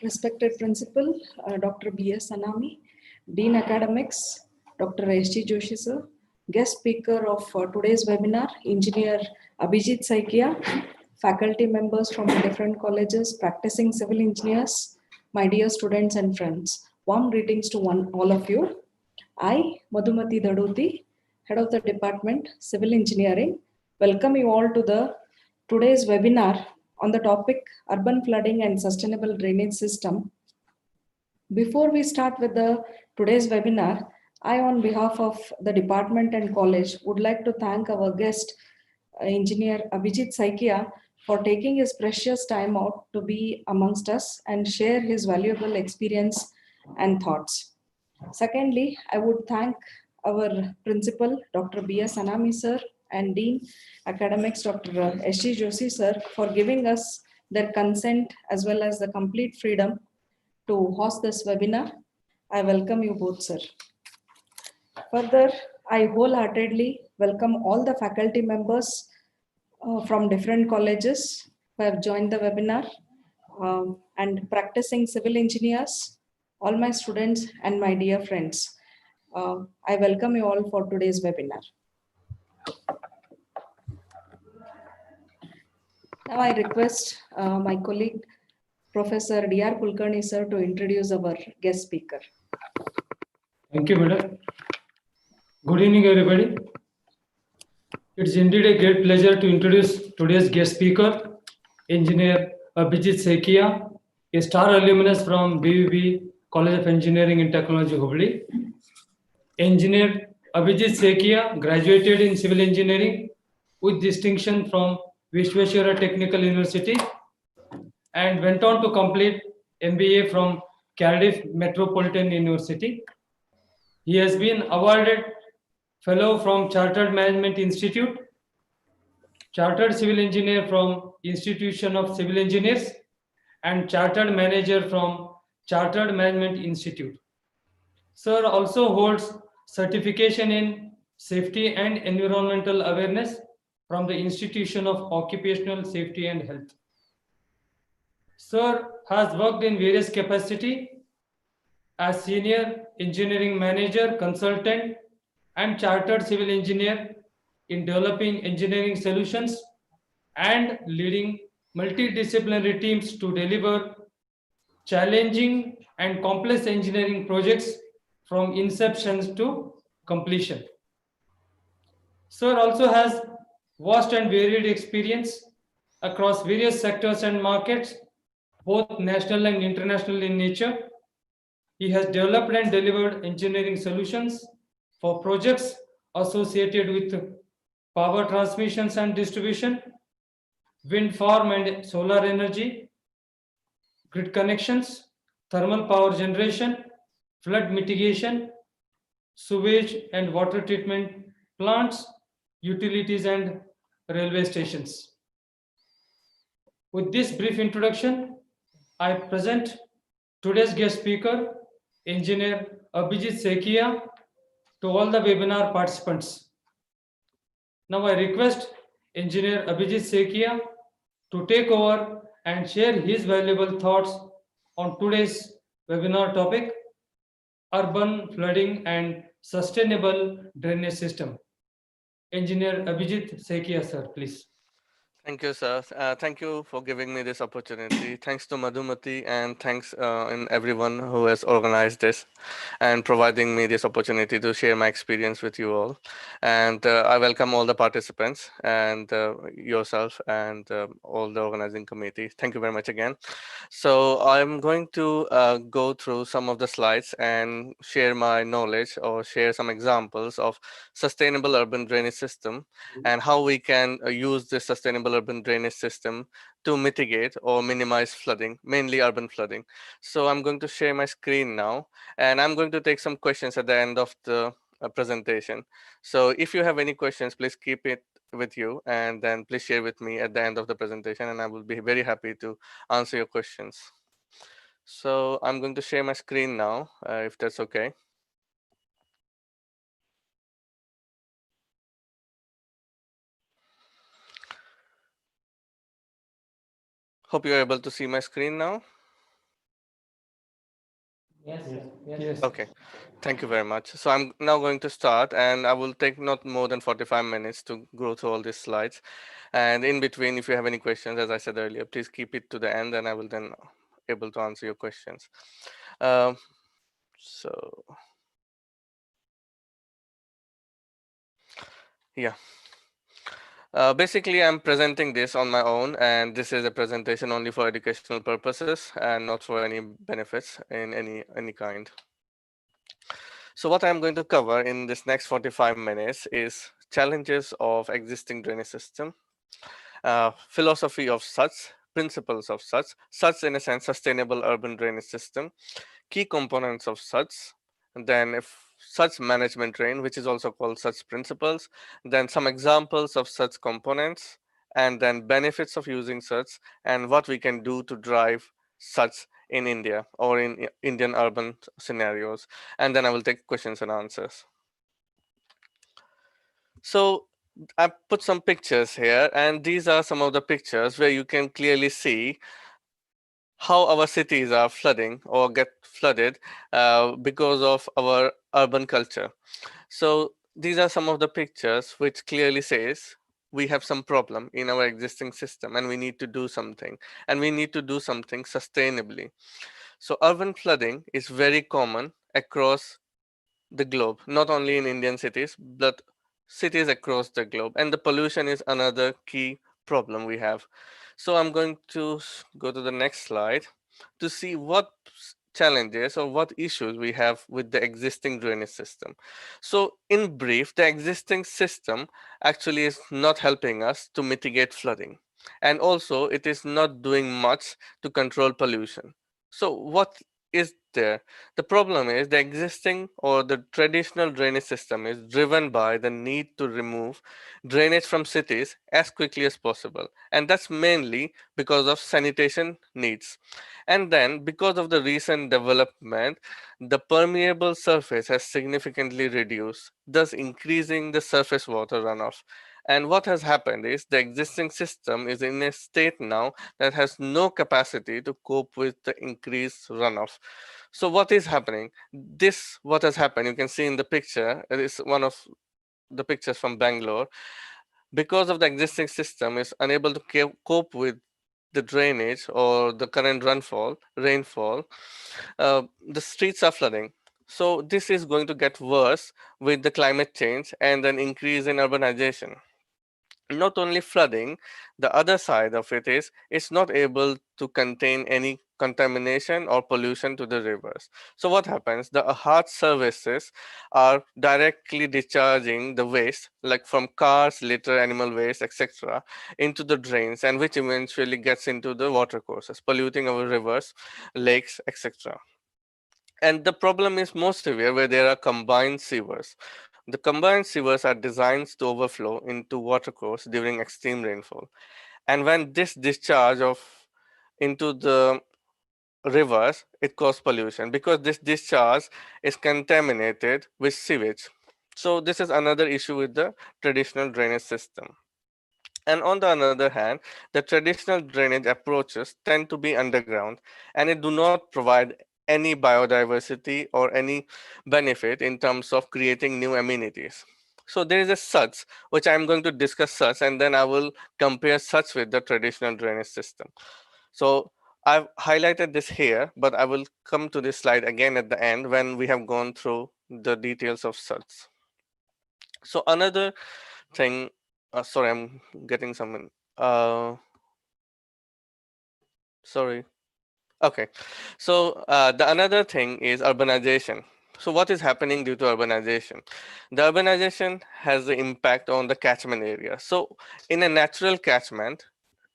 Respected Principal, Dr. B.S. Anami, Dean Academics, Dr. S.G. Joshi sir, guest speaker of today's webinar, Engineer Abhijit Saikia, faculty members from different colleges, practicing civil engineers, my dear students and friends. Warm greetings to all of you. I, Madhumati Daduti, Head of the Department, Civil Engineering, welcome you all to the today's webinar on the topic Urban Flooding and Sustainable Drainage System. Before we start with today's webinar, I, on behalf of the department and college, would like to thank our guest, Engineer Abhijit Saikia, for taking his precious time out to be amongst us and share his valuable experience and thoughts. Secondly, I would thank our principal, Dr. B.S. Anami sir, and Dean Academics, Dr. S.G. Joshi sir, for giving us their consent as well as the complete freedom to host this webinar. I welcome you both, sir. Further, I wholeheartedly welcome all the faculty members from different colleges who have joined the webinar and practicing civil engineers, all my students and my dear friends. I welcome you all for today's webinar. Now I request my colleague, Professor D.R. Kulkarni sir, to introduce our guest speaker. Thank you, madam. Good evening, everybody. It's indeed a great pleasure to introduce today's guest speaker, Engineer Abhijit Saikia, a star alumnus from BVB College of Engineering and Technology, Hubli. Engineer Abhijit Saikia graduated in civil engineering with distinction from Vishweshwara Technical University and went on to complete MBA from Cardiff Metropolitan University. He has been awarded Fellow from Chartered Management Institute, Chartered Civil Engineer from Institution of Civil Engineers, and Chartered Manager from Chartered Management Institute. Sir also holds certification in Safety and Environmental Awareness from the Institution of Occupational Safety and Health. Sir has worked in various capacities as Senior Engineering Manager, Consultant, and Chartered Civil Engineer in developing engineering solutions and leading multidisciplinary teams to deliver challenging and complex engineering projects from inception to completion. Sir also has vast and varied experience across various sectors and markets, both national and international in nature. He has developed and delivered engineering solutions for projects associated with power transmissions and distribution, wind farm and solar energy, grid connections, thermal power generation, flood mitigation, sewage and water treatment plants, utilities and railway stations. With this brief introduction, I present today's guest speaker, Engineer Abhijit Saikia, to all the webinar participants. Now I request Engineer Abhijit Saikia to take over and share his valuable thoughts on today's webinar topic, Urban Flooding and Sustainable Drainage System. Engineer Abhijit Saikia, sir, please. Thank you, sir. Thank you for giving me this opportunity. Thanks to Madhumati and thanks in everyone who has organized this and providing me this opportunity to share my experience with you all. And I welcome all the participants and yourself and all the organizing committee. Thank you very much again. So I'm going to go through some of the slides and share my knowledge or share some examples of sustainable urban drainage system and how we can use this sustainable urban drainage system to mitigate or minimize flooding, mainly urban flooding. So I'm going to share my screen now, and I'm going to take some questions at the end of the presentation. So if you have any questions, please keep it with you, and then please share with me at the end of the presentation, and I will be very happy to answer your questions. So I'm going to share my screen now, if that's okay. Hope you're able to see my screen now. Yes. Okay, thank you very much. So I'm now going to start, and I will take not more than 45 minutes to go through all these slides. And in between, if you have any questions, as I said earlier, please keep it to the end, and I will then able to answer your questions. Um, so yeah. Basically, I'm presenting this on my own, and this is a presentation only for educational purposes and not for any benefits in any kind. So what I'm going to cover in this next 45 minutes is challenges of existing drainage system, philosophy of such, principles of such in a sense, sustainable urban drainage system, key components of such, and then if such management drain, which is also called such principles, then some examples of such components, and then benefits of using such, and what we can do to drive such in India or in Indian urban scenarios. And then I will take questions and answers. So I put some pictures here, and these are some of the pictures where you can clearly see how our cities are flooding or get flooded because of our urban culture. So these are some of the pictures which clearly says we have some problem in our existing system and we need to do something, and we need to do something sustainably. So urban flooding is very common across the globe, not only in Indian cities, but cities across the globe. And the pollution is another key problem we have. So I'm going to go to the next slide to see what challenges or what issues we have with the existing drainage system. So in brief, the existing system actually is not helping us to mitigate flooding. And also it is not doing much to control pollution. So what is there? The problem is the existing or the traditional drainage system is driven by the need to remove drainage from cities as quickly as possible. And that's mainly because of sanitation needs. And then because of the recent development, the permeable surface has significantly reduced, thus increasing the surface water runoff. And what has happened is the existing system is in a state now that has no capacity to cope with the increased runoff. So what is happening? This what has happened. You can see in the picture. It is one of the pictures from Bangalore. Because of the existing system is unable to cope with the drainage or the current rainfall, the streets are flooding. So this is going to get worse with the climate change and an increase in urbanization. Not only flooding, the other side of it is it's not able to contain any contamination or pollution to the rivers. So what happens? The hard services are directly discharging the waste, like from cars, litter, animal waste, etc., into the drains, and which eventually gets into the water courses, polluting our rivers, lakes, etc. And the problem is more severe where there are combined sewers. The combined sewers are designed to overflow into watercourse during extreme rainfall. And when this discharge of into the rivers, it causes pollution because this discharge is contaminated with sewage. So this is another issue with the traditional drainage system. And on the other hand, the traditional drainage approaches tend to be underground and it do not provide any biodiversity or any benefit in terms of creating new amenities. So there is a such, which I'm going to discuss such, and then I will compare such with the traditional drainage system. So I've highlighted this here, but I will come to this slide again at the end when we have gone through the details of such. So another thing, sorry, I'm getting some, uh, sorry. Okay, so the another thing is urbanization. So what is happening due to urbanization? The urbanization has the impact on the catchment area. So in a natural catchment,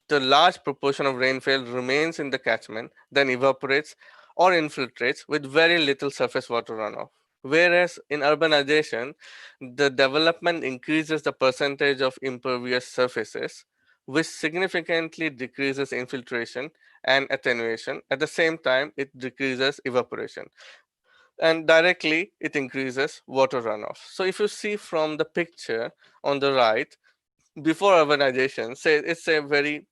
the large proportion of rainfall remains in the catchment, then evaporates or infiltrates with very little surface water runoff. Whereas in urbanization, the development increases the percentage of impervious surfaces, which significantly decreases infiltration and attenuation. At the same time, it decreases evaporation. And directly, it increases water runoff. So if you see from the picture on the right, before urbanization, say it's a very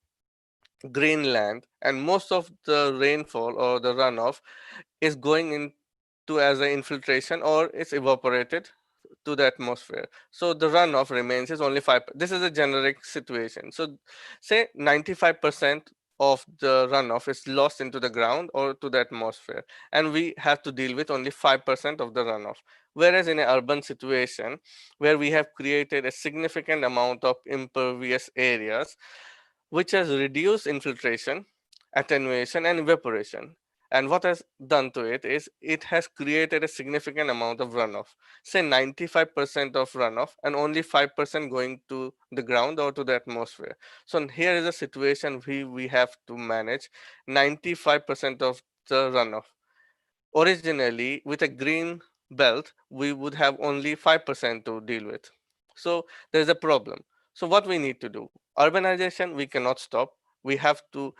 green land, and most of the rainfall or the runoff is going in to as an infiltration or it's evaporated to the atmosphere. So the runoff remains is only 5. This is a generic situation. So say 95% of the runoff is lost into the ground or to the atmosphere, and we have to deal with only 5% of the runoff. Whereas in an urban situation where we have created a significant amount of impervious areas, which has reduced infiltration, attenuation, and evaporation. And what has done to it is it has created a significant amount of runoff, say 95% of runoff, and only 5% going to the ground or to the atmosphere. So here is a situation we have to manage 95% of the runoff. Originally, with a green belt, we would have only 5% to deal with. So there's a problem. So what we need to do? Urbanization, we cannot stop. We have to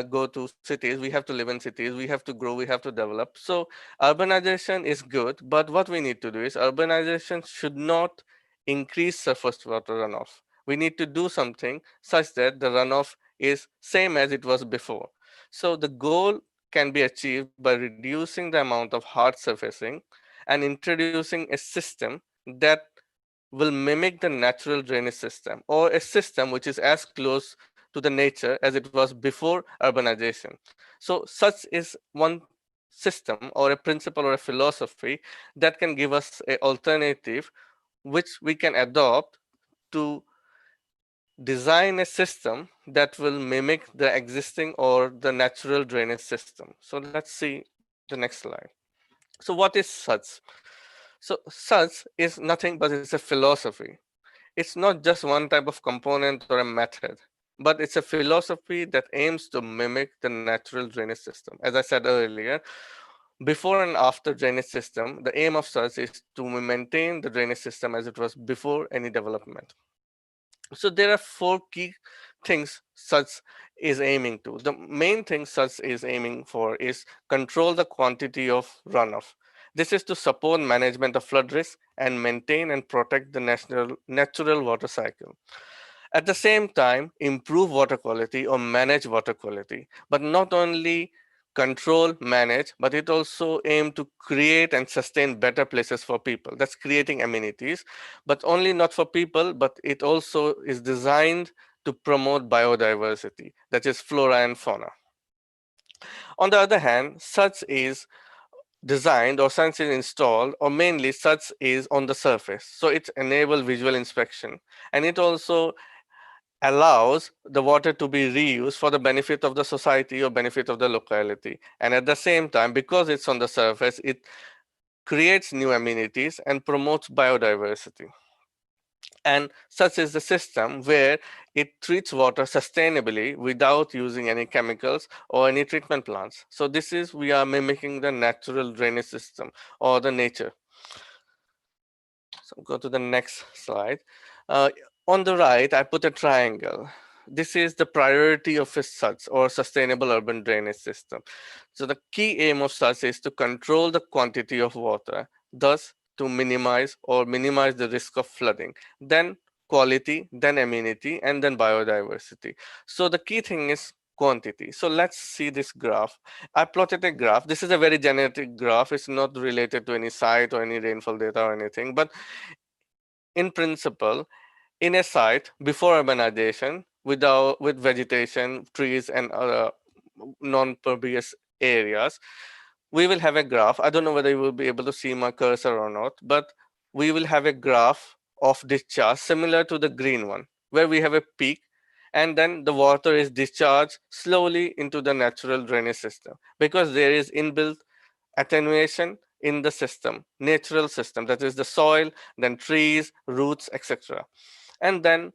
go to cities. We have to live in cities. We have to grow. We have to develop. So urbanization is good, but what we need to do is urbanization should not increase surface water runoff. We need to do something such that the runoff is same as it was before. So the goal can be achieved by reducing the amount of hard surfacing and introducing a system that will mimic the natural drainage system, or a system which is as close to the nature as it was before urbanization. So such is one system or a principle or a philosophy that can give us an alternative which we can adopt to design a system that will mimic the existing or the natural drainage system. So let's see the next slide. So what is SUDS? So SUDS is nothing but it's a philosophy. It's not just one type of component or a method, but it's a philosophy that aims to mimic the natural drainage system. As I said earlier, before and after drainage system, the aim of SUDS is to maintain the drainage system as it was before any development. So there are four key things SUDS is aiming to. The main thing SUDS is aiming for is control the quantity of runoff. This is to support management of flood risk and maintain and protect the natural water cycle. At the same time, improve water quality or manage water quality, but not only control, manage, but it also aim to create and sustain better places for people. That's creating amenities, but only not for people, but it also is designed to promote biodiversity, that is flora and fauna. On the other hand, such is designed or such is installed, or mainly such is on the surface. So it enables visual inspection, and it also allows the water to be reused for the benefit of the society or benefit of the locality. And at the same time, because it's on the surface, it creates new amenities and promotes biodiversity. And such is the system where it treats water sustainably without using any chemicals or any treatment plants. So this is, we are mimicking the natural drainage system or the nature. So go to the next slide. On the right, I put a triangle. This is the priority of a SUDS or sustainable urban drainage system. So the key aim of SUDS is to control the quantity of water, thus to minimize the risk of flooding. Then quality, then amenity, and then biodiversity. So the key thing is quantity. So let's see this graph. I plotted a graph. This is a very generic graph. It's not related to any site or any rainfall data or anything, but in principle, in a site before urbanization, with vegetation, trees, and other non-pervious areas, we will have a graph. I don't know whether you will be able to see my cursor or not, but we will have a graph of discharge similar to the green one, where we have a peak, and then the water is discharged slowly into the natural drainage system because there is inbuilt attenuation in the system, natural system, that is the soil, then trees, roots, etc. And then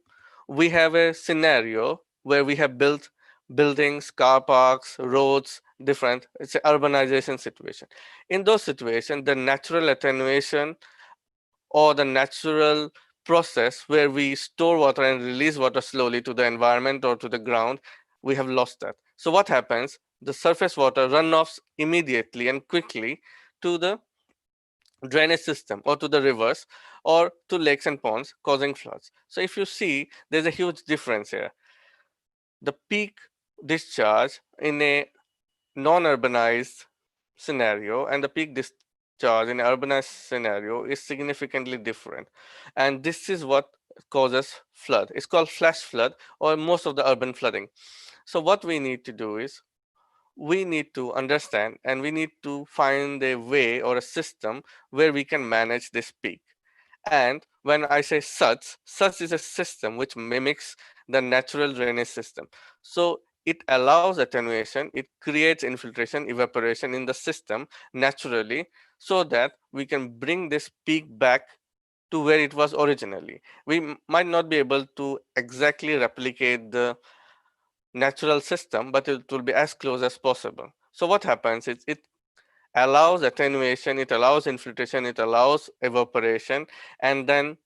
we have a scenario where we have built buildings, car parks, roads, different, it's an urbanization situation. In those situations, the natural attenuation or the natural process where we store water and release water slowly to the environment or to the ground, we have lost that. So what happens? The surface water runoffs immediately and quickly to the drainage system or to the rivers or to lakes and ponds, causing floods. So if you see, there's a huge difference here. The peak discharge in a non-urbanized scenario and the peak discharge in urbanized scenario is significantly different. And this is what causes flood. It's called flash flood or most of the urban flooding. So what we need to do is we need to understand and we need to find a way or a system where we can manage this peak. And when I say such is a system which mimics the natural drainage system. So it allows attenuation, it creates infiltration, evaporation in the system naturally so that we can bring this peak back to where it was originally. We might not be able to exactly replicate the natural system, but it will be as close as possible. So what happens is it allows attenuation, it allows infiltration, it allows evaporation, and then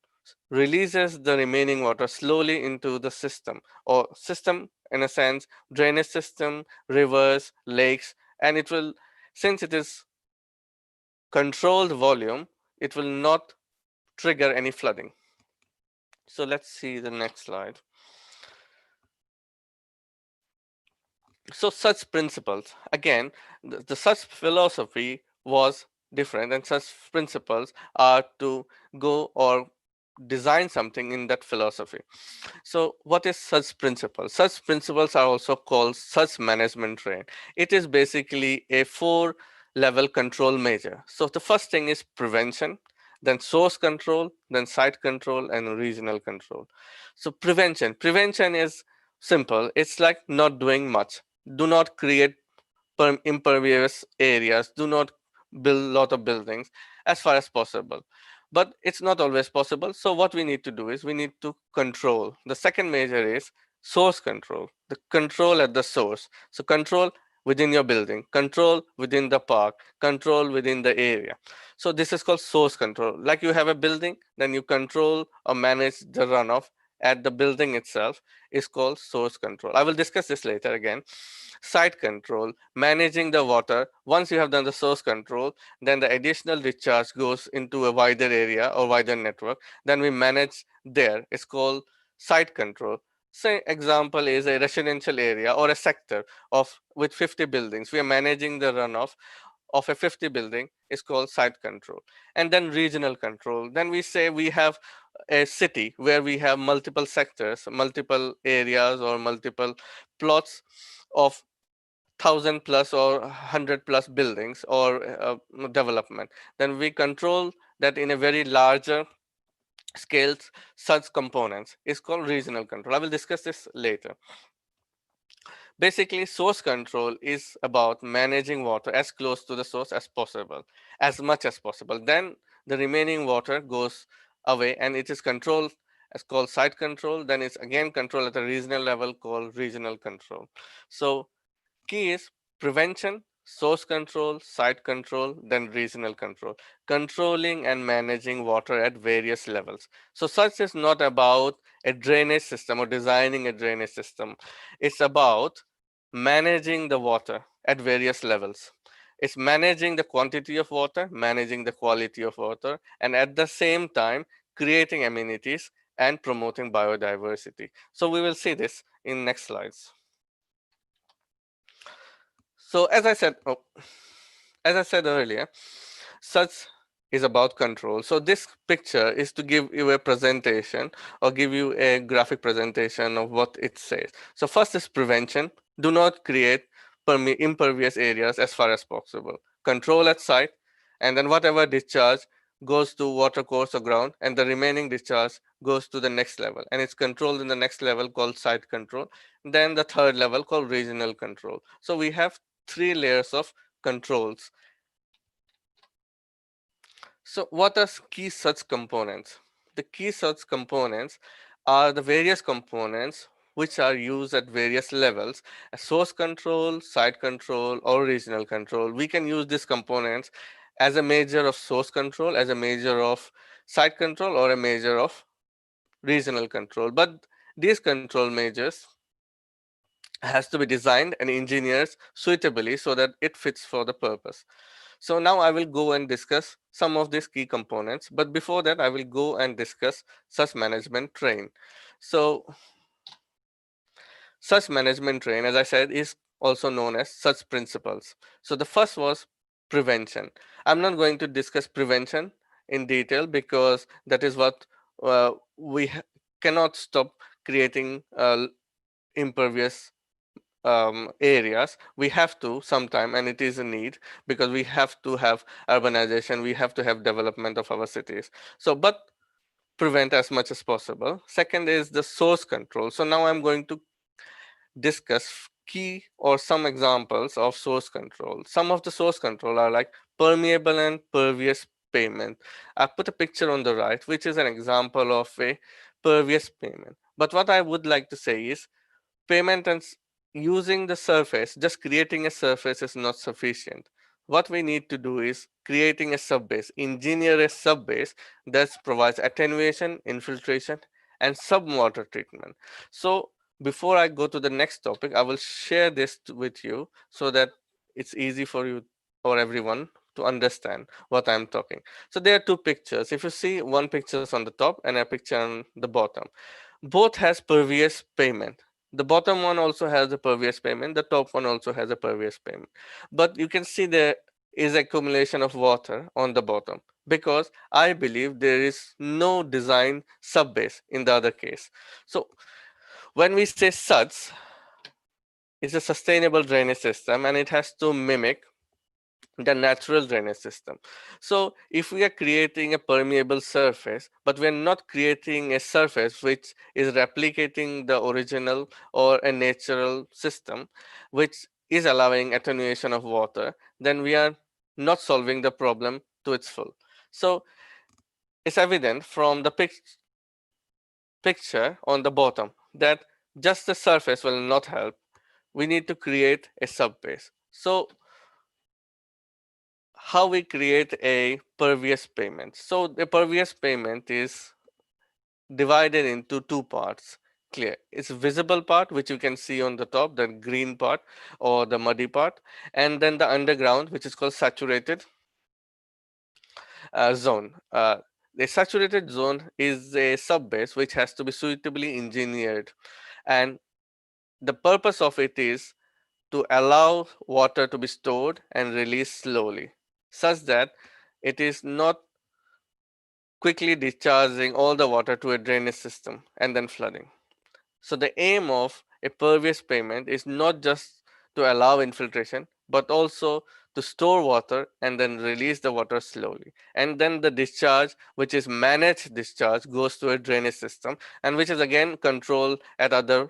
releases the remaining water slowly into the system or system in a sense, drainage system, rivers, lakes, and it will, since it is controlled volume, it will not trigger any flooding. So let's see the next slide. So such principles, again, the such philosophy was different, and such principles are to go or design something in that philosophy. So what is such principles? Such principles are also called such management train. It is basically a 4-level control measure. So the first thing is prevention, then source control, then site control, and regional control. So prevention is simple. It's like not doing much. Do not create impervious areas. Do not build a lot of buildings as far as possible. But it's not always possible. So what we need to do is we need to control. The second measure is source control, the control at the source. So control within your building, control within the park, control within the area. So this is called source control. Like you have a building, then you control or manage the runoff at the building itself is called source control. I will discuss this later again. Site control, managing the water. Once you have done the source control, then the additional discharge goes into a wider area or wider network. Then we manage there. It's called site control. Say example is a residential area or a sector of with 50 buildings. We are managing the runoff of a 50 building is called site control. And then regional control. Then we say we have a city where we have multiple sectors, multiple areas or multiple plots of 1,000 plus or 100 plus buildings or development. Then we control that in a very larger scales such components is called regional control. I will discuss this later. Basically, source control is about managing water as close to the source as possible, as much as possible. Then the remaining water goes away and it is controlled as called site control. Then it's again controlled at a regional level called regional control. So key is prevention, source control, site control, then regional control, controlling and managing water at various levels. So such is not about a drainage system or designing a drainage system. It's about managing the water at various levels. It's managing the quantity of water, managing the quality of water, and at the same time, creating amenities and promoting biodiversity. So we will see this in next slides. So as I said earlier, such is about control. So this picture is to give you a presentation or give you a graphic presentation of what it says. So first is prevention. Do not create impervious areas as far as possible. Control at site, and then whatever discharge goes to water course or ground, and the remaining discharge goes to the next level. And it's controlled in the next level called site control. Then the third level called regional control. So we have 3 layers of controls. So what are key such components? The key such components are the various components which are used at various levels, source control, site control, or regional control. We can use these components as a measure of source control, as a measure of site control, or a measure of regional control. But these control measures has to be designed and engineered suitably so that it fits for the purpose. So now I will go and discuss some of these key components, but before that I will go and discuss such management train. So such management train, as I said, is also known as such principles. So the first was prevention. I'm not going to discuss prevention in detail because that is what we cannot stop creating impervious areas. We have to sometime, and it is a need because we have to have urbanization, we have to have development of our cities. So, but prevent as much as possible. Second is the source control. So now I'm going to discuss key or some examples of source control. Some of the source control are like permeable and pervious pavement. I put a picture on the right, which is an example of a pervious pavement. But what I would like to say is pavement and using the surface, just creating a surface is not sufficient. What we need to do is creating a subbase, engineer a subbase that provides attenuation, infiltration, and subwater treatment. So before I go to the next topic, I will share this with you so that it's easy for you or everyone to understand what I'm talking. So there are two pictures. If you see, one picture is on the top and a picture on the bottom. Both has pervious pavement. The bottom one also has a pervious pavement. The top one also has a pervious pavement. But you can see there is accumulation of water on the bottom because I believe there is no design subbase in the other case. So when we say SUDS, it's a sustainable drainage system and it has to mimic the natural drainage system. So if we are creating a permeable surface, but we are not creating a surface which is replicating the original or a natural system, which is allowing attenuation of water, then we are not solving the problem to its full. So it's evident from the picture on the bottom that just the surface will not help. We need to create a subbase. So how we create a pervious pavement. So the pervious pavement is divided into two parts. Clear. It's visible part, which you can see on the top, the green part or the muddy part, and then the underground, which is called saturated zone. The saturated zone is a subbase which has to be suitably engineered, and the purpose of it is to allow water to be stored and released slowly, such that it is not quickly discharging all the water to a drainage system and then flooding. So the aim of a pervious pavement is not just to allow infiltration, but also to store water and then release the water slowly. And then the discharge, which is managed discharge, goes to a drainage system, and which is again controlled at other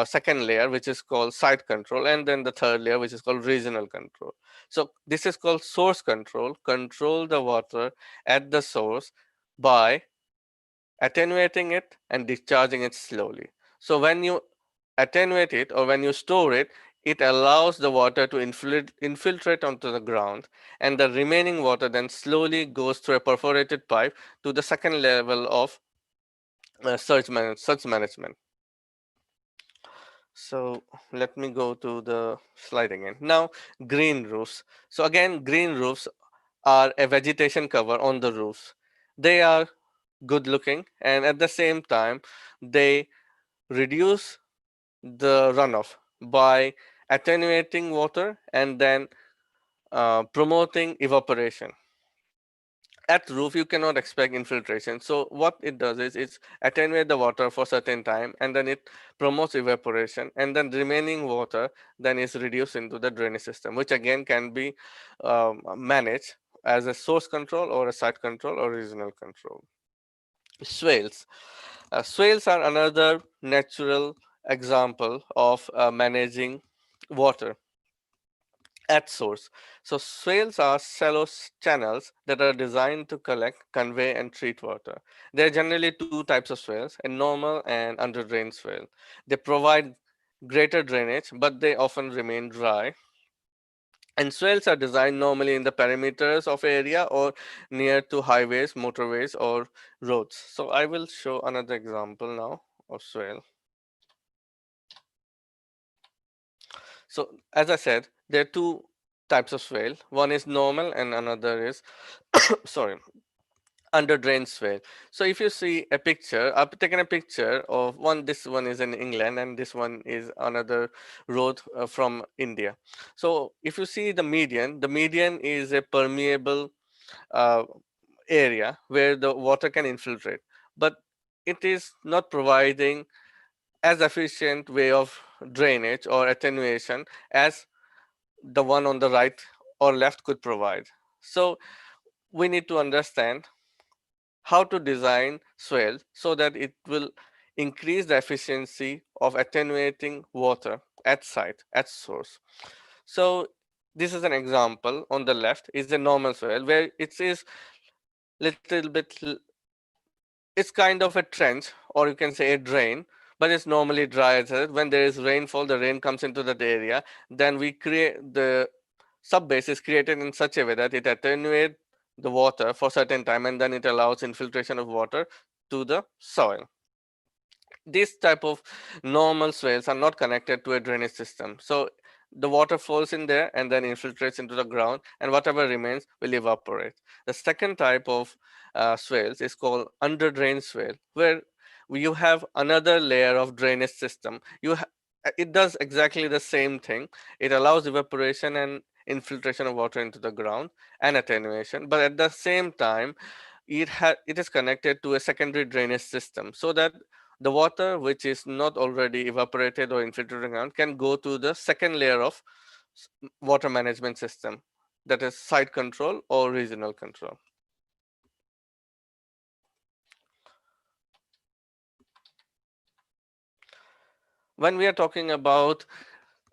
second layer, which is called site control, and then the third layer, which is called regional control. So this is called source control. Control the water at the source by attenuating it and discharging it slowly. So when you attenuate it or when you store it, it allows the water to infiltrate onto the ground, and the remaining water then slowly goes through a perforated pipe to the second level of surge management. So let me go to the slide again. Now, green roofs. So again, green roofs are a vegetation cover on the roofs. They are good looking, and at the same time they reduce the runoff by attenuating water and then promoting evaporation. At roof you cannot expect infiltration, so what it does is it's attenuate the water for certain time and then it promotes evaporation, and then remaining water then is reduced into the drainage system, which again can be managed as a source control or a site control or regional control. Swales. Swales are another natural example of managing water at source. So swales are shallow channels that are designed to collect, convey, and treat water. There are generally two types of swales, a normal and under-drained swale. They provide greater drainage, but they often remain dry. And swales are designed normally in the perimeters of area or near to highways, motorways, or roads. So I will show another example now of swale. So as I said, there are two types of swale. One is normal and another is, sorry, under drain swale. So if you see a picture, I've taken a picture of one. This one is in England, and this one is another road from India. So if you see the median is a permeable uh, area where the water can infiltrate, but it is not providing as efficient way of drainage or attenuation as the one on the right or left could provide. So we need to understand how to design swales so that it will increase the efficiency of attenuating water at site, at source. So this is an example. On the left is a normal swale where it is little bit, it's kind of a trench, or you can say a drain, but it's normally dry. When there is rainfall, the rain comes into that area, then we create the subbase is created in such a way that it attenuates the water for certain time, and then it allows infiltration of water to the soil. This type of normal swales are not connected to a drainage system, so the water falls in there and then infiltrates into the ground, and whatever remains will evaporate. The second type of swales is called under drain swale, where you have another layer of drainage system. It does exactly the same thing. It allows evaporation and infiltration of water into the ground and attenuation, but at the same time it is connected to a secondary drainage system, so that the water which is not already evaporated or infiltrated around can go to the second layer of water management system, that is site control or regional control. When we are talking about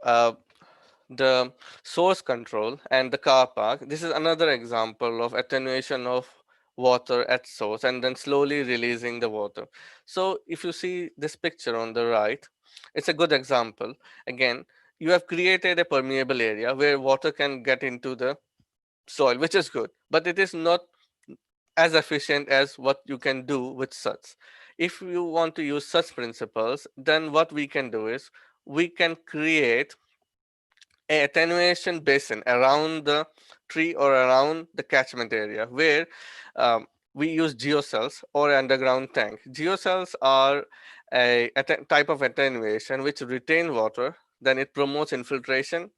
uh, the source control and the car park, this is another example of attenuation of water at source and then slowly releasing the water. So if you see this picture on the right, it's a good example. Again, you have created a permeable area where water can get into the soil, which is good, but it is not as efficient as what you can do with such. If you want to use such principles, then what we can do is we can create a attenuation basin around the tree or around the catchment area where we use geocells or underground tank. Geocells are a type of attenuation which retain water, then it promotes infiltration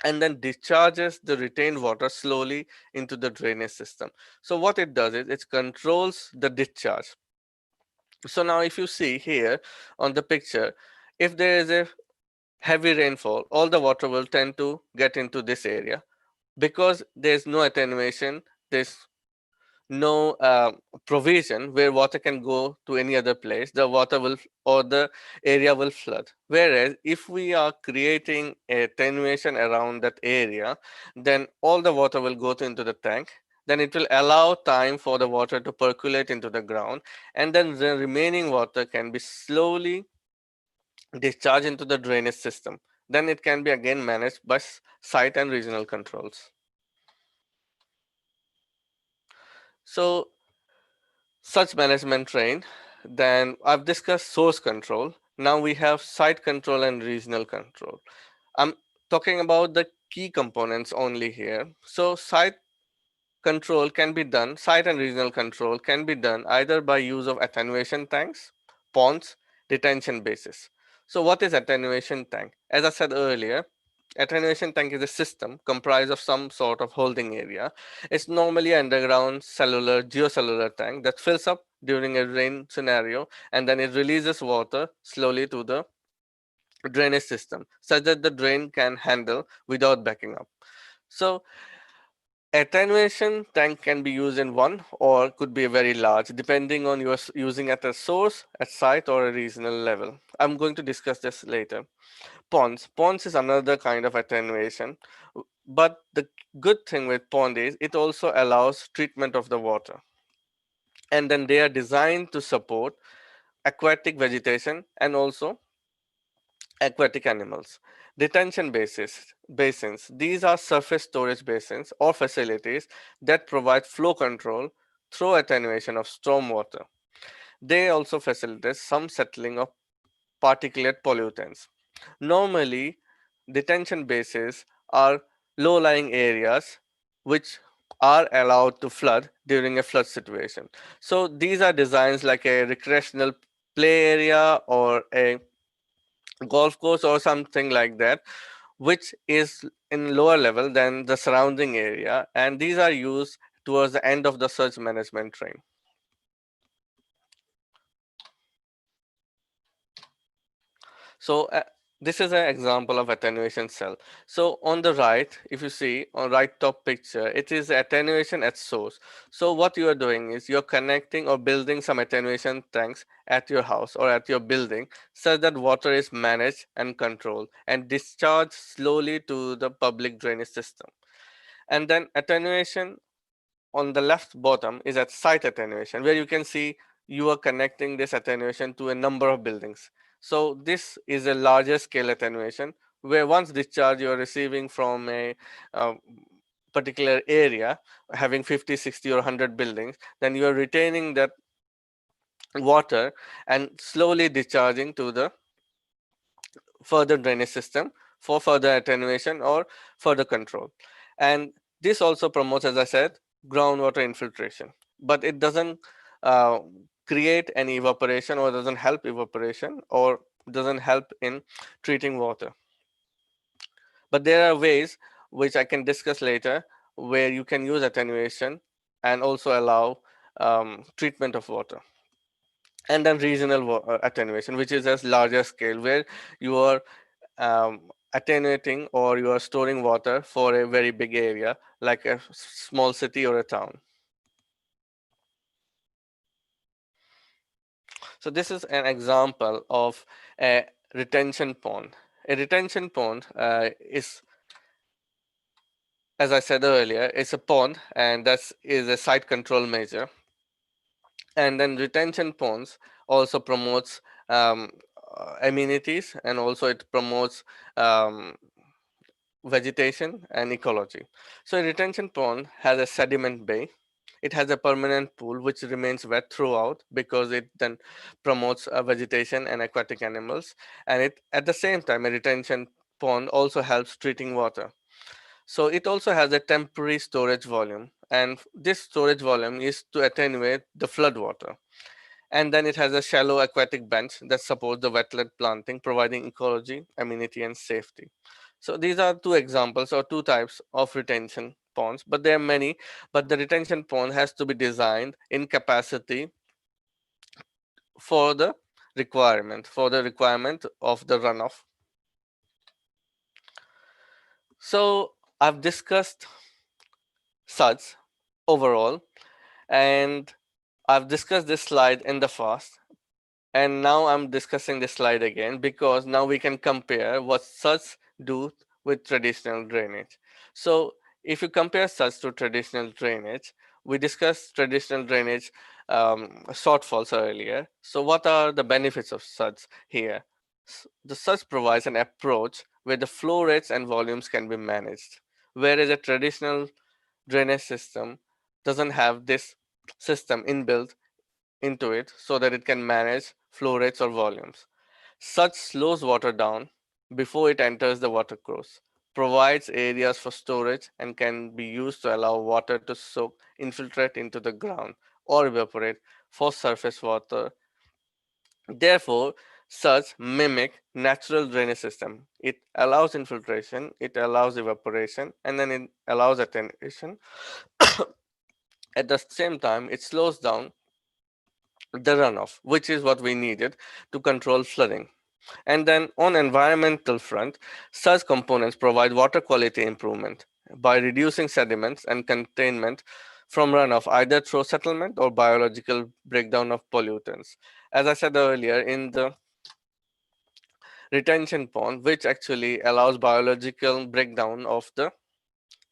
and then discharges the retained water slowly into the drainage system. So what it does is it controls the discharge. So now if you see here on the picture, if there is a heavy rainfall, all the water will tend to get into this area. Because there's no attenuation, there's no provision where water can go to any other place, the water will or the area will flood. Whereas if we are creating attenuation around that area, then all the water will go into the tank, then it will allow time for the water to percolate into the ground, and then the remaining water can be slowly discharged into the drainage system. Then it can be again managed by site and regional controls. So such management train, then I've discussed source control. Now we have site control and regional control. I'm talking about the key components only here. So site control can be done, site and regional control can be done either by use of attenuation tanks, ponds, detention bases. So what is attenuation tank? As I said earlier, attenuation tank is a system comprised of some sort of holding area. It's normally an underground cellular, geocellular tank that fills up during a rain scenario, and then it releases water slowly to the drainage system such that the drain can handle without backing up. So attenuation tank can be used in one or could be very large depending on your using at a source, at site or a regional level. I'm going to discuss this later. Ponds is another kind of attenuation, but the good thing with pond is it also allows treatment of the water, and then they are designed to support aquatic vegetation and also aquatic animals. Detention basins, these are surface storage basins or facilities that provide flow control through attenuation of storm water. They also facilitate some settling of particulate pollutants. Normally, detention bases are low-lying areas which are allowed to flood during a flood situation. So these are designs like a recreational play area or a golf course or something like that, which is in lower level than the surrounding area, and these are used towards the end of the surge management train. So this is an example of attenuation cell. So on the right, if you see on right top picture, it is attenuation at source. So what you are doing is you're connecting or building some attenuation tanks at your house or at your building such that water is managed and controlled and discharged slowly to the public drainage system. And then attenuation on the left bottom is at site attenuation, where you can see you are connecting this attenuation to a number of buildings. So this is a larger scale attenuation where once discharge you are receiving from a particular area having 50, 60 or 100 buildings, then you are retaining that water and slowly discharging to the further drainage system for further attenuation or further control. And this also promotes, as I said, groundwater infiltration, but it doesn't uh, create any evaporation or doesn't help evaporation or doesn't help in treating water. But there are ways which I can discuss later where you can use attenuation and also allow treatment of water. And then regional attenuation, which is a larger scale where you are attenuating or you are storing water for a very big area like a small city or a town. So this is an example of a retention pond. A retention pond is, as I said earlier, it's a pond, and that is a site control measure. And then retention ponds also promotes amenities, and also it promotes um, vegetation and ecology. So a retention pond has a sediment bay. It has a permanent pool which remains wet throughout because it then promotes vegetation and aquatic animals. And it at the same time, a retention pond also helps treating water. So it also has a temporary storage volume, and this storage volume is to attenuate the flood water. And then it has a shallow aquatic bench that supports the wetland planting, providing ecology, amenity, and safety. So these are two examples or two types of retention ponds, but there are many. But the retention pond has to be designed in capacity for the requirement of the runoff. So I've discussed SUDS overall, and I've discussed this slide in the past. And now I'm discussing this slide again because now we can compare what SUDS do with traditional drainage. So if you compare SUDS to traditional drainage, we discussed traditional drainage shortfalls earlier. So what are the benefits of SUDS here? The SUDS provides an approach where the flow rates and volumes can be managed, whereas a traditional drainage system doesn't have this system inbuilt into it so that it can manage flow rates or volumes. Such slows water down before it enters the water course, provides areas for storage, and can be used to allow water to soak, infiltrate into the ground, or evaporate for surface water. Therefore, such mimic natural drainage system. It allows infiltration, it allows evaporation, and then it allows attenuation. At the same time, it slows down the runoff, which is what we needed to control flooding. And then on environmental front, such components provide water quality improvement by reducing sediments and containment from runoff either through settlement or biological breakdown of pollutants. As I said earlier, in the retention pond, which actually allows biological breakdown of the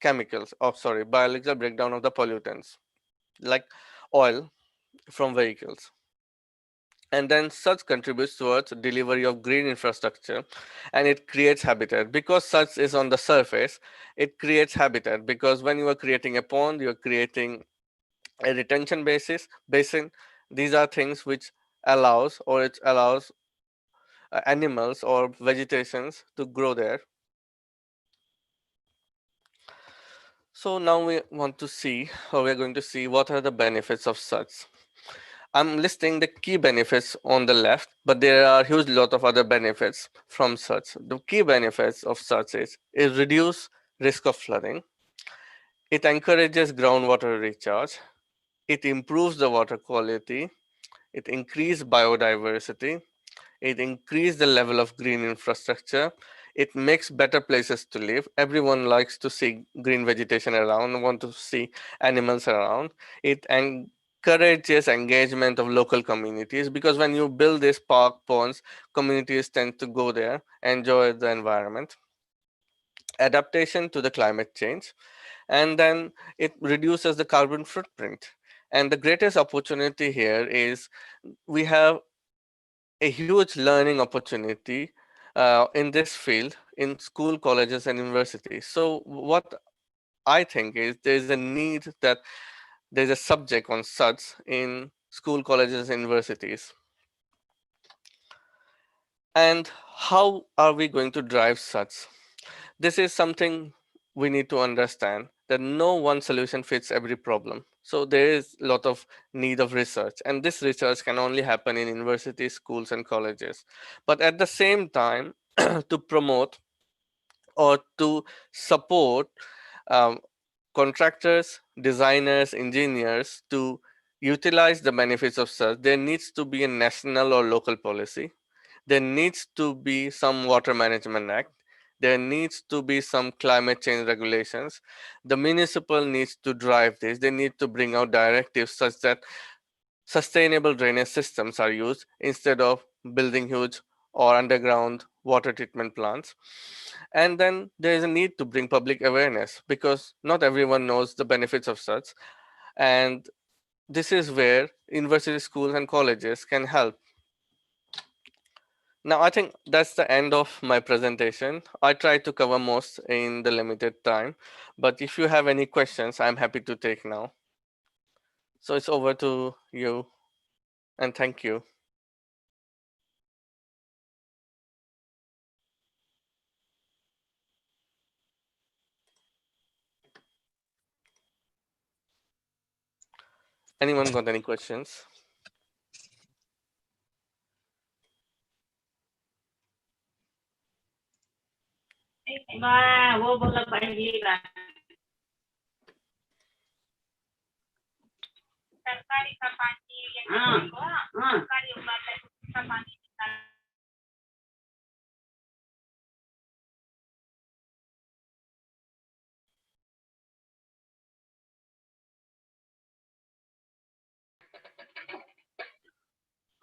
biological breakdown of the pollutants like oil from vehicles. And then such contributes towards delivery of green infrastructure, and it creates habitat. Because such is on the surface, it creates habitat, because when you are creating a pond, you're creating a retention basin. These are things which allows animals or vegetations to grow there. So now we want to see, or we're going to see what are the benefits of SUTs. I'm listing the key benefits on the left, but there are a huge lot of other benefits from SUTs. The key benefits of SUTs is reduce risk of flooding. It encourages groundwater recharge. It improves the water quality. It increases biodiversity. It increases the level of green infrastructure. It makes better places to live. Everyone likes to see green vegetation around, want to see animals around. It encourages engagement of local communities, because when you build these park ponds, communities tend to go there, enjoy the environment. Adaptation to the climate change, and then it reduces the carbon footprint. And the greatest opportunity here is we have a huge learning opportunity in this field in school, colleges, and universities. So what I think is there's a need that there's a subject on SUDS in school, colleges, and universities. And how are we going to drive SUDS? This is something we need to understand, that no one solution fits every problem. So there is a lot of need of research, and this research can only happen in universities, schools, and colleges. But at the same time, to promote or to support um, contractors, designers, engineers to utilize the benefits of such, there needs to be a national or local policy. There needs to be some water management act. There needs to be some climate change regulations. The municipal needs to drive this. They need to bring out directives such that sustainable drainage systems are used instead of building huge or underground water treatment plants. And then there is a need to bring public awareness, because not everyone knows the benefits of such. And this is where university, schools, and colleges can help. Now, I think that's the end of my presentation. I tried to cover most in the limited time, but if you have any questions, I'm happy to take now. So it's over to you, and thank you. Anyone got any questions?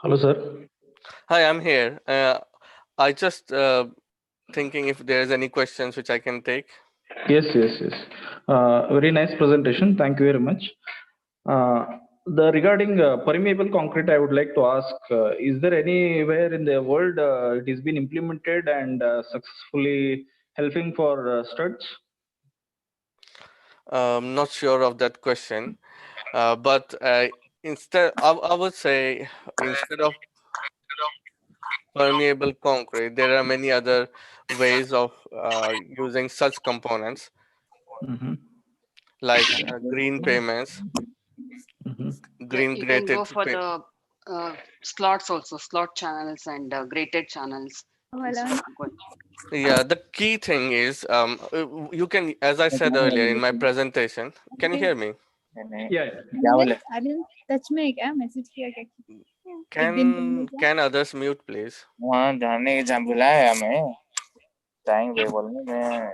Hello, sir. Hi, I'm here. I just thinking if there's any questions which I can take. Yes, yes, yes. Very nice presentation. Thank you very much. The regarding permeable concrete, I would like to ask: is there anywhere in the world it has been implemented and successfully helping for studs? Not sure of that question, but instead, I would say instead of permeable concrete, there are many other ways of using such components, Mm-hmm. like green pavements, Mm-hmm. green You can go grated for the slots also, slot channels and grated channels. Good. Yeah, the key thing is you can, as I said earlier in my presentation, can you hear me? Yeah. Anil touch में है क्या message किया क्या एक दिन पहले क्या Can others mute, please? वहाँ जाने के जहाँ बुलाया हमें जाएंगे बोलने में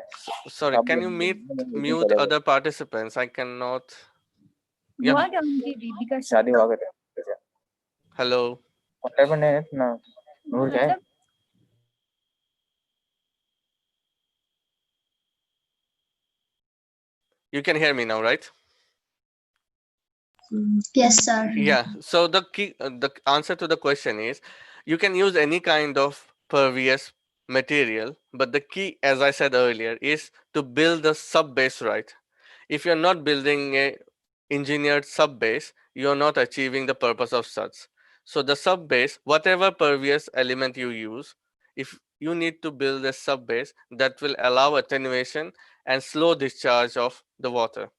Sorry, कब can you mute other participants? I cannot. Yeah. हुआ क्या उनकी दीदी का शादी हुआ करते Hello. मतलब ने इतना नूर क्या है मतलब You can hear me now, right? Yes, sir. Yeah. So the key, the answer to the question is, you can use any kind of pervious material, but the key, as I said earlier, is to build the sub base right. If you're not building a engineered sub base, you're not achieving the purpose of such. So the sub base, whatever pervious element you use, if you need to build a sub base that will allow attenuation and slow discharge of the water.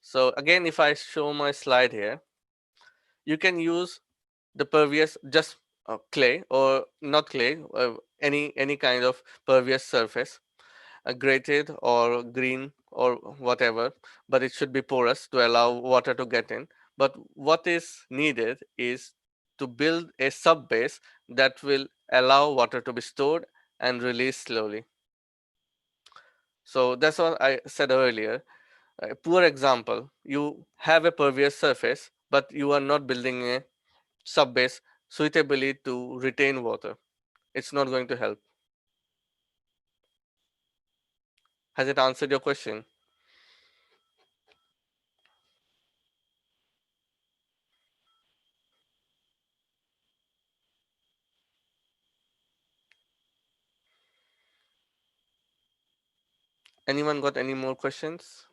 So again, if I show my slide here, you can use the pervious, just clay or not clay, any kind of pervious surface, grated or green or whatever, but it should be porous to allow water to get in. But what is needed is to build a sub base that will allow water to be stored and released slowly. So that's what I said earlier. A poor example, you have a pervious surface, but you are not building a sub base suitably to retain water. It's not going to help. Has it answered your question? Anyone got any more questions?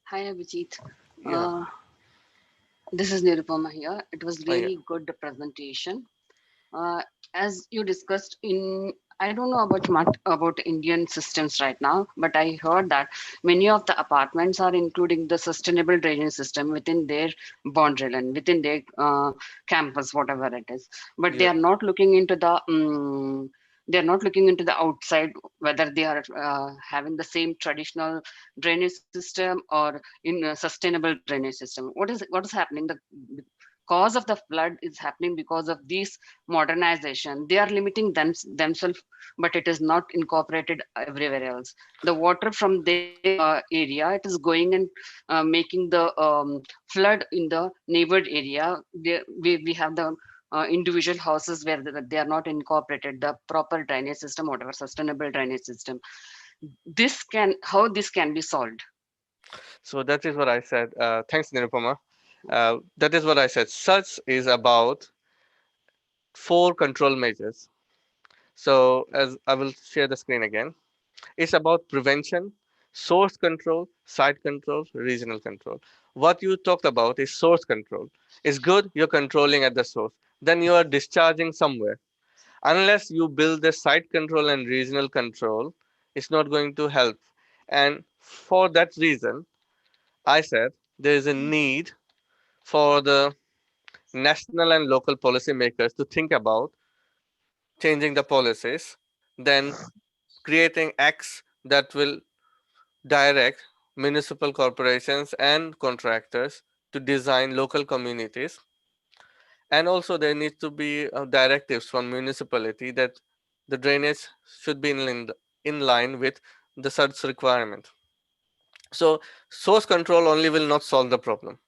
Hi, Abhijit. Yeah. This is Nirupama here. It was Oh, yeah. really good presentation. As you discussed in, I don't know much about Indian systems right now, but I heard that many of the apartments are including the sustainable drainage system within their boundary line, within their campus, whatever it is. But they Yeah. are not looking into the they're not looking into the outside, whether they are having the same traditional drainage system or in a sustainable drainage system. What is happening? The cause of the flood is happening because of this modernization. They are limiting themselves, but it is not incorporated everywhere else. The water from their area, it is going and making the flood in the neighbored area. We have the individual houses where they are not incorporated the proper drainage system, whatever sustainable drainage system. How this can be solved? So that is what I said. Thanks, Nirupama. That is what I said. Such is about 4 control measures. So as I will share the screen again, it's about prevention, source control, site control, regional control. What you talked about is source control. It's good, you're controlling at the source. Then you are discharging somewhere. Unless you build the site control and regional control, it's not going to help. And for that reason, I said there is a need for the national and local policymakers to think about changing the policies, then creating acts that will direct municipal corporations and contractors to design local communities. And also there needs to be directives from municipality that the drainage should be in line with the such requirement. So source control only will not solve the problem.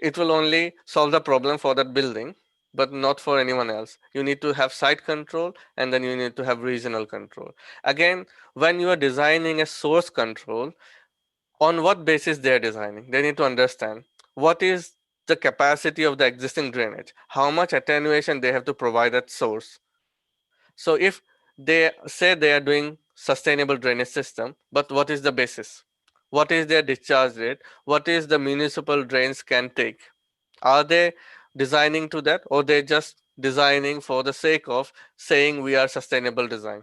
It will only solve the problem for that building, but not for anyone else. You need to have site control, and then you need to have regional control. Again, when you are designing a source control, on what basis they are designing? They need to understand what is the capacity of the existing drainage, how much attenuation they have to provide at source. So if they say they are doing sustainable drainage system, but what is the basis? What is their discharge rate? What is the municipal drains can take? Are they designing to that, or they just designing for the sake of saying we are sustainable design?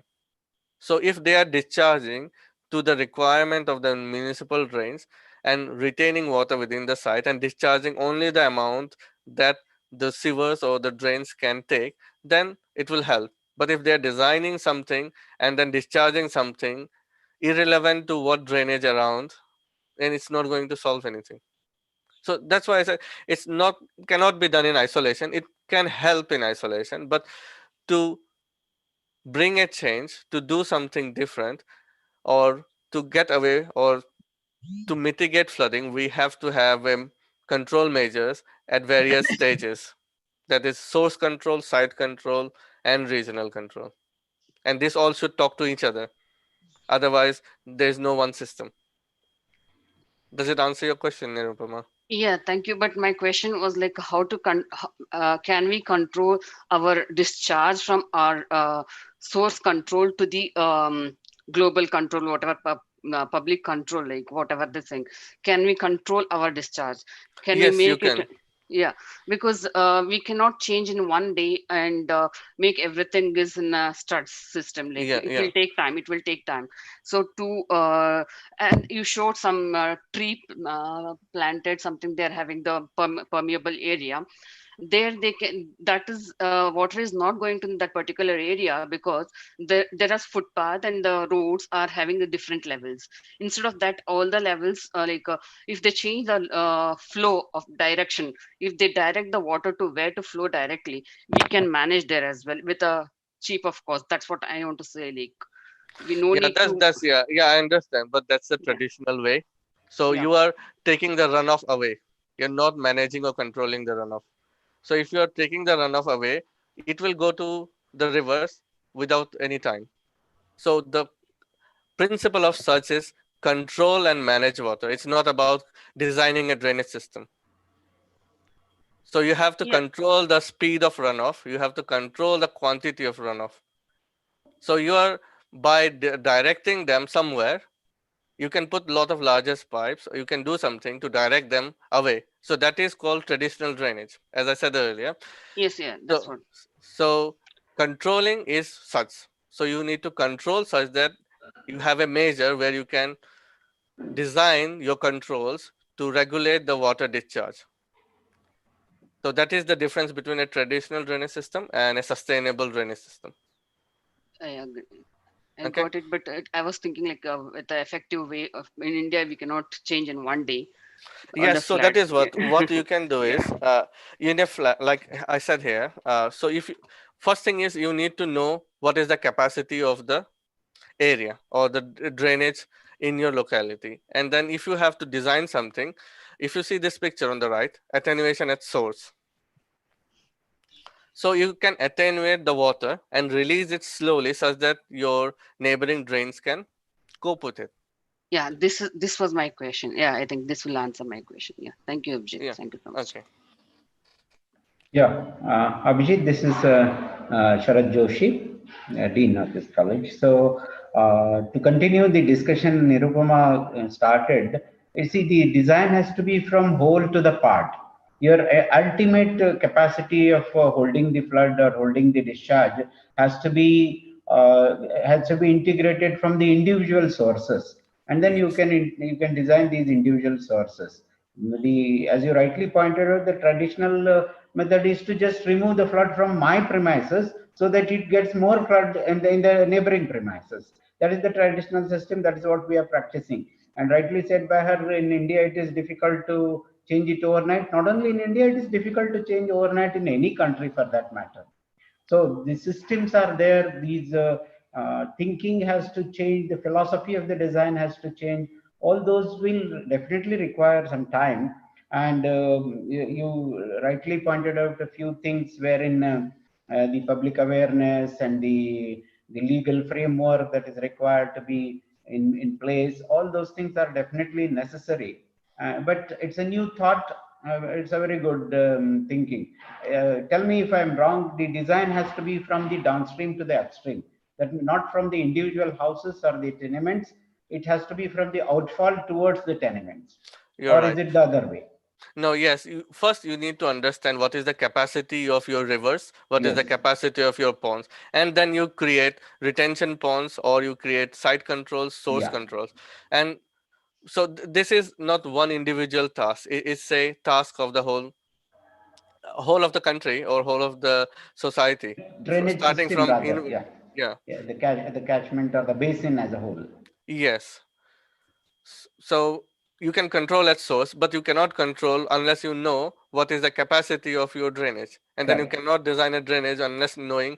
So if they are discharging to the requirement of the municipal drains and retaining water within the site and discharging only the amount that the sewers or the drains can take, then it will help. But if they are designing something and then discharging something irrelevant to what drainage around, then it's not going to solve anything. So that's why I said it's not cannot be done in isolation. It can help in isolation, but to bring a change, to do something different, or to get away or to mitigate flooding, we have to have control measures at various stages. That is source control, site control, and regional control. And this all should talk to each other. Otherwise, there's no one system. Does it answer your question, Nirupama? Yeah, thank you. But my question was like, how to can we control our discharge from our source control to the global control, whatever public control, like whatever the thing? Can we control our discharge? Can we Yes, you make it? can. Yeah, because we cannot change in one day and make everything is in a stud system. Like Yeah, it yeah. will take time. It will take time. So to and you showed some tree planted something. They're having the permeable area. There they can, that is water is not going to that particular area because there are footpath and the roads are having the different levels. Instead of that, all the levels if they change the flow of direction, if they direct the water to where to flow directly, we can manage there as well with a cheap of cost. That's what I want to say. Like we no Yeah, need to. yeah, I understand, but that's the Yeah, traditional way. So yeah, you are taking the runoff away. You're not managing or controlling the runoff. So if you are taking the runoff away, it will go to the rivers without any time. So the principle of such is control and manage water. It's not about designing a drainage system. So you have to yeah. control the speed of runoff. You have to control the quantity of runoff. So you are by directing them somewhere, you can put a lot of largest pipes, or you can do something to direct them away. So that is called traditional drainage, as I said earlier. Yes, yeah, that's So, what. so controlling is such. So you need to control such that you have a measure where you can design your controls to regulate the water discharge. So that is the difference between a traditional drainage system and a sustainable drainage system. I agree. I Okay. got it, but I was thinking like with the effective way of in India, we cannot change in one day all Yes, the so that floods. is Yeah, what you can do yeah, is in a flat, like I said here. So if you, first thing is you need to know what is the capacity of the area or the drainage in your locality, and then if you have to design something, if you see this picture on the right, attenuation at source. So you can attenuate the water and release it slowly such that your neighboring drains can cope with it. yeah. This was my question. Yeah, I think this will answer my question. Yeah, thank you, Abhijit. Yeah. Thank you so much. Okay. Yeah, Abhijit, this is Sharad Joshi, Dean of this college. So, to continue the discussion Nirupama started, you see, the design has to be from whole to the part. Your ultimate capacity of holding the flood or holding the discharge has to be integrated from the individual sources, and then Yes. you can design these individual sources. The, as you rightly pointed out, the traditional method is to just remove the flood from my premises so that it gets more flood in the neighboring premises. That is the traditional system. That is what we are practicing. And rightly said by her, in India it is difficult to change it overnight. Not only in India, it is difficult to change overnight in any country for that matter. So the systems are there. These thinking has to change. The philosophy of the design has to change. All those will definitely require some time. And you rightly pointed out a few things wherein the public awareness and the legal framework that is required to be in place. All those things are definitely necessary. But it's a new thought. It's a very good thinking. Tell me if I'm wrong. The design has to be from the downstream to the upstream. That not from the individual houses or the tenements. It has to be from the outfall towards the tenements. You're Or is right. it the other way? No, yes. First, you need to understand what is the capacity of your rivers, what is the Yes. capacity of your ponds, and then you create retention ponds or you create site controls, source Yeah. controls. And so this is not one individual task. It's a task of the whole of the country or whole of the society, Drainage starting system from rather. in Yeah. yeah, Yeah. The catchment or the basin as a whole. yes. So you can control at source, but you cannot control unless you know what is the capacity of your drainage. And then you Correct. cannot design a drainage unless knowing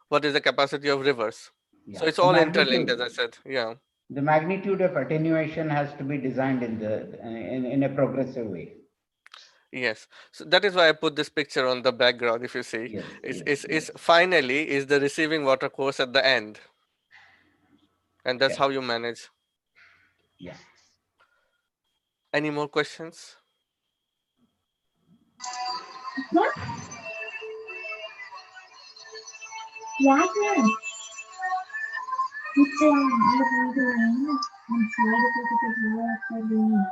what is the capacity of rivers. So Yeah. it's all interlinked, as I said. Yeah. The magnitude of attenuation has to be designed in a progressive way. Yes. So that is why I put this picture on the background. If you see, Yes, it's, yes, it's, yes. it's finally is the receiving water course at the end. And that's Yeah, how you manage. yeah. Any more questions? Yeah. It's I'm sorry to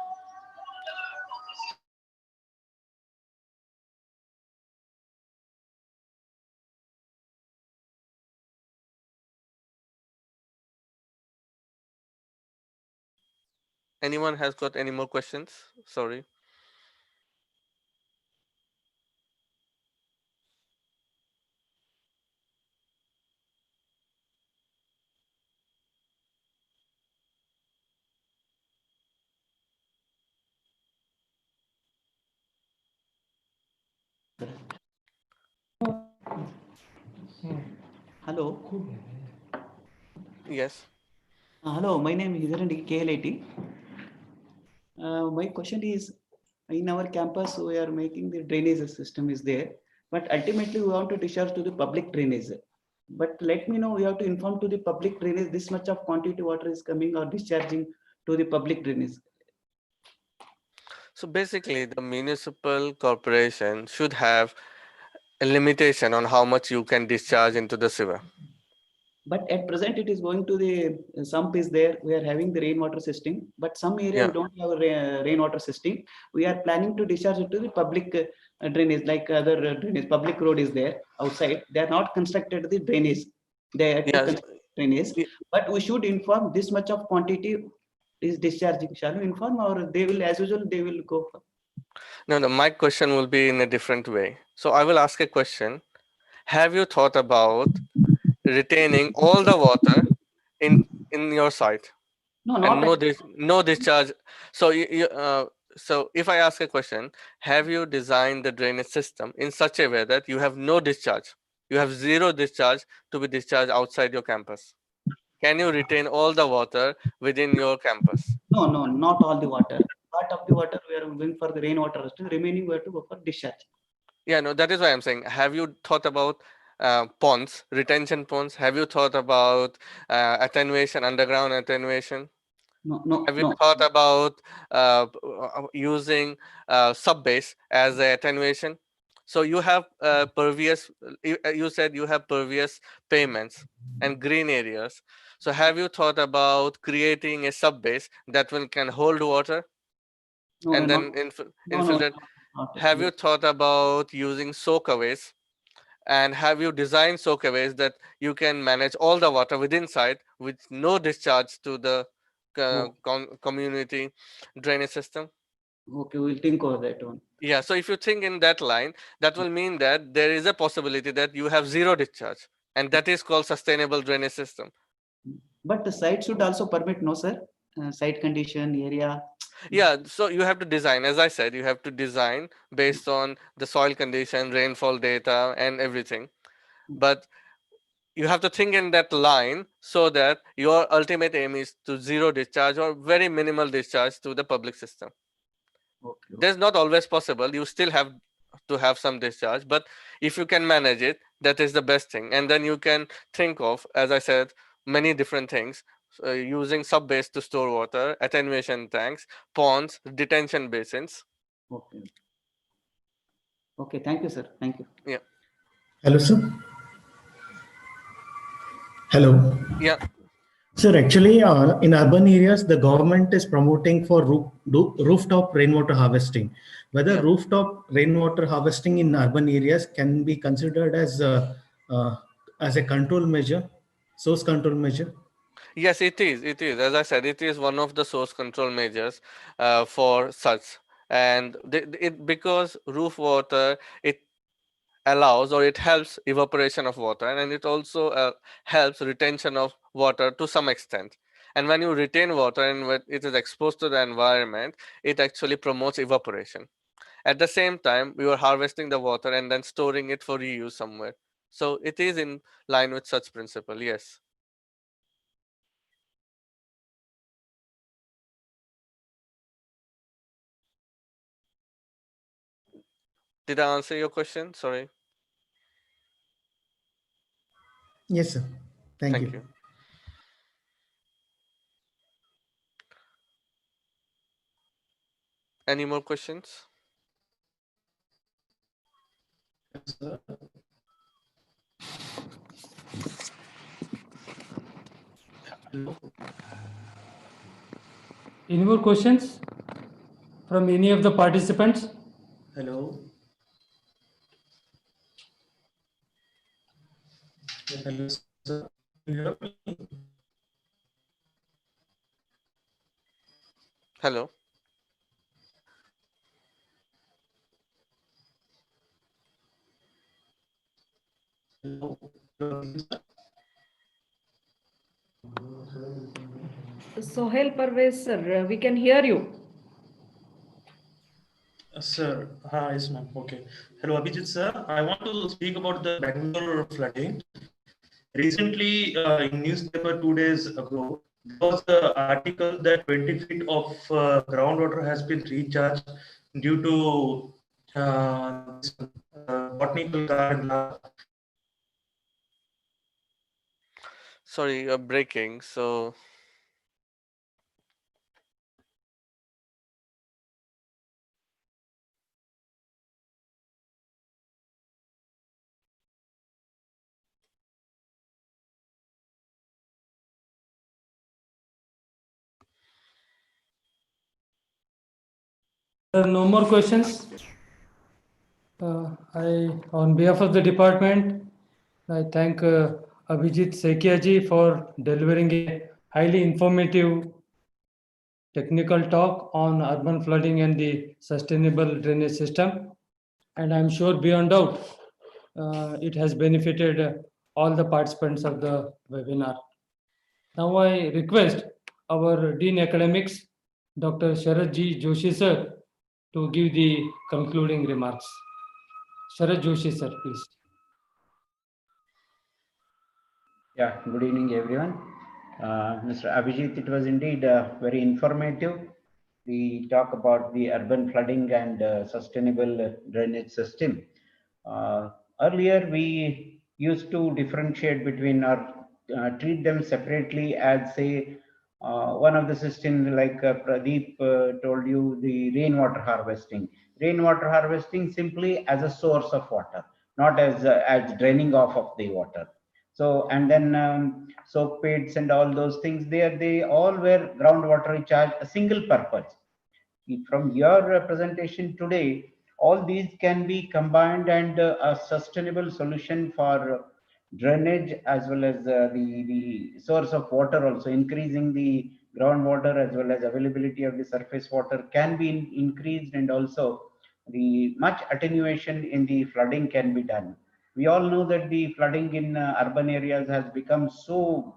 Anyone has got any more questions? Sorry. Hello. Yes. Hello, my name is Hirandy KLIT. My question is, in our campus, we are making the drainage system is there, but ultimately we want to discharge to the public drainage. But let me know, we have to inform to the public drainage this much of quantity water is coming or discharging to the public drainage. So basically, the municipal corporation should have a limitation on how much you can discharge into the sewer. But at present, it is going to the sump is there. We are having the rainwater system, but some area Yeah. we don't have a rainwater system. We are planning to discharge it to the public drainage, like other drainage. Public road is there outside. They are not constructed the drainage. They are to Yes. construct drainage, but we should inform this much of quantity is discharging. Shall we inform, or they will, as usual, they will go for? No, no, my question will be in a different way. So I will ask a question. Have you thought about retaining all the water in your site No, and not no discharge? So so if I ask a question, have you designed the drainage system in such a way that you have no discharge? You have zero discharge to be discharged outside your campus. Can you retain all the water within your campus? no, no, not all the water. Part of the water we are going for the rainwater. Still remaining we have to go for discharge. Yeah, no, that is why I'm saying, have you thought about ponds, retention ponds? Have you thought about attenuation, underground attenuation? No, no, Have you no. thought about using subbase as a attenuation? So you have pervious, you said you have pervious payments and green areas. So have you thought about creating a subbase that will can hold water No, and then no, infiltrate? not Have you thought about using soakaways? And have you designed soakaways that you can manage all the water within site with no discharge to the community drainage system? Okay, we'll think of that one. Yeah, so if you think in that line, that will mean that there is a possibility that you have zero discharge, and that is called sustainable drainage system. But the site should also permit, no, sir? Site condition, area. Yeah, so you have to design, as I said, you have to design based on the soil condition, rainfall data, and everything. But you have to think in that line so that your ultimate aim is to zero discharge or very minimal discharge to the public system. Okay. That's not always possible. You still have to have some discharge, but if you can manage it, that is the best thing. And then you can think of, as I said, many different things, using subbase to store water, attenuation tanks, ponds, detention basins. Okay. Okay, thank you, sir. Thank you. Yeah. Hello, sir. Hello. Yeah. Sir, actually, in urban areas, the government is promoting for rooftop rainwater harvesting. Whether Yeah. rooftop rainwater harvesting in urban areas can be considered as a control measure, source control measure. Yes, it is. It is. As I said, it is one of the source control measures for such. And it because roof water, it allows or it helps evaporation of water, and it also helps retention of water to some extent. And when you retain water and when it is exposed to the environment, it actually promotes evaporation. At the same time, we are harvesting the water and then storing it for reuse somewhere. So it is in line with such principle. Yes. Did I answer your question? Sorry. Yes, sir. Thank you. Any more questions? Any more questions from any of the participants? Hello. Hello, sir. Hello. Sohail Parvez, sir, we can hear you. Sir, yes, ma'am. Okay. Hello, Abhijit, sir. I want to speak about the Bangalore flooding. Recently, in newspaper 2 days ago, there was an article that 20 feet of groundwater has been recharged due to this, botanical garden. Sorry, you're breaking. So There are no more questions. On behalf of the department, I thank Abhijit Sekiaji for delivering a highly informative technical talk on urban flooding and the sustainable drainage system. And I'm sure beyond doubt, it has benefited all the participants of the webinar. Now I request our Dean Academics, Dr. Sharad G. Joshi sir, to give the concluding remarks. Sharad Joshi sir, please. Yeah, good evening, everyone. Mr. Abhijit, it was indeed very informative. We talk about the urban flooding and sustainable drainage system. Earlier, we used to differentiate between or treat them separately as, say, one of the systems like Pradeep told you, the rainwater harvesting. Rainwater harvesting simply as a source of water, not as draining off of the water. So, and then soak pits and all those things there, they all were groundwater recharge, a single purpose. From your presentation today, all these can be combined and a sustainable solution for drainage as well as the source of water, also increasing the groundwater as well as availability of the surface water can be increased, and also the much attenuation in the flooding can be done. We all know that the flooding in urban areas has become so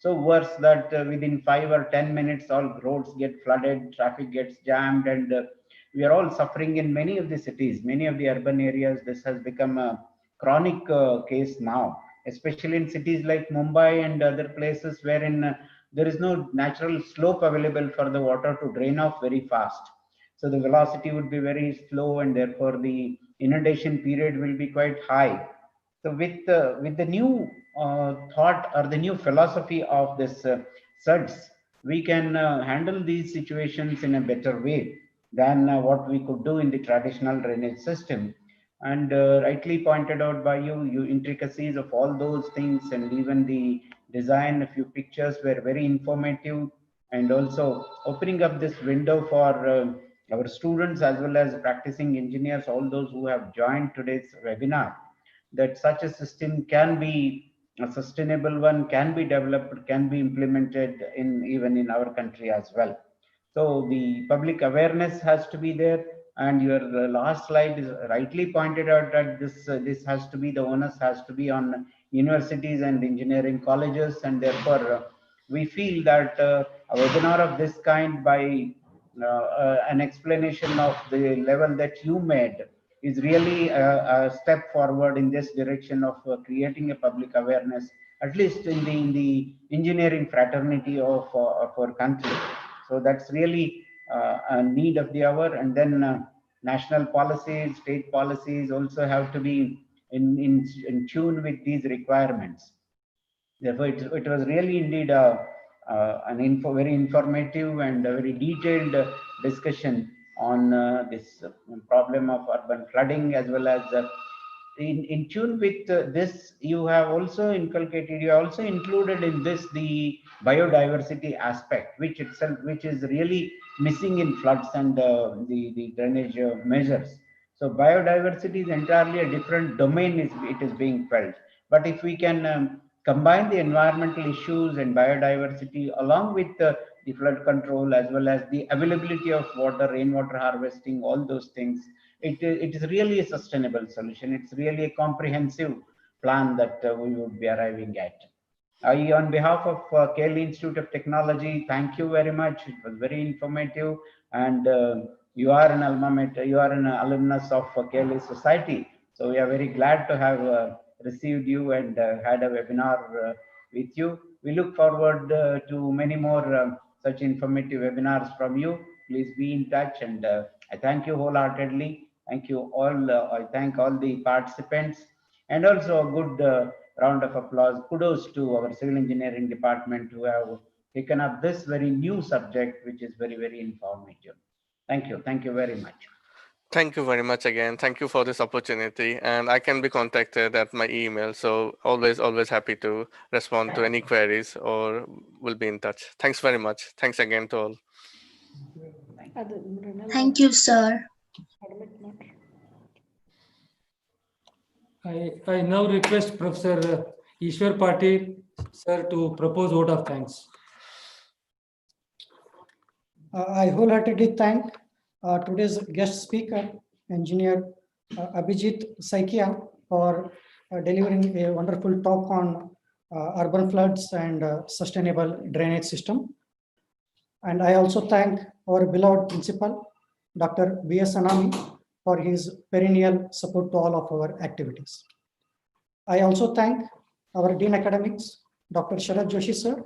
worse that within 5 or 10 minutes, all roads get flooded, traffic gets jammed, and we are all suffering in many of the cities, many of the urban areas. This has become a chronic case now, especially in cities like Mumbai and other places wherein there is no natural slope available for the water to drain off very fast. So the velocity would be very slow, and therefore the inundation period will be quite high. So with the new thought or the new philosophy of this SUDS, we can handle these situations in a better way than what we could do in the traditional drainage system. And rightly pointed out by you, intricacies of all those things, and even the design, a few pictures were very informative, and also opening up this window for our students as well as practicing engineers, all those who have joined today's webinar, that such a system can be a sustainable one, can be developed, can be implemented in even in our country as well. So the public awareness has to be there, and your last slide is rightly pointed out that this has to be, the onus has to be on universities and engineering colleges, and therefore we feel that a webinar of this kind, by an explanation of the level that you made, is really a step forward in this direction of creating a public awareness, at least in the engineering fraternity of our country. So that's really a need of the hour. And then national policies, state policies also have to be in tune with these requirements. Therefore, it was really indeed very informative and a very detailed discussion on this problem of urban flooding, as well as in tune with this, you have also inculcated, you also included in this the biodiversity aspect, which is really missing in floods and the drainage measures. So biodiversity is entirely a different domain, it is being felt. But if we can combine the environmental issues and biodiversity along with the flood control, as well as the availability of water, rainwater harvesting, all those things, it is really a sustainable solution. It's really a comprehensive plan that we would be arriving at. On behalf of Kelly Institute of Technology, thank you very much. It was very informative, and you are an alma mater, you are an alumnus of Kelly Society. So we are very glad to have received you and had a webinar with you. We look forward to many more such informative webinars from you. Please be in touch, and I thank you wholeheartedly. Thank you all. I thank all the participants, and also a good round of applause. Kudos to our civil engineering department who have taken up this very new subject, which is very, very informative. Thank you. Thank you very much. Thank you very much again. Thank you for this opportunity. And I can be contacted at my email. So always happy to respond to any queries or will be in touch. Thanks very much. Thanks again to all. Thank you, sir. I now request Professor Ishwar Patil, sir, to propose vote of thanks. I wholeheartedly thank today's guest speaker, Engineer Abhijit Saikia, for delivering a wonderful talk on urban floods and sustainable drainage system. And I also thank our beloved principal, Dr. B.S. Anami, for his perennial support to all of our activities. I also thank our Dean Academics, Dr. Sharad Joshi sir,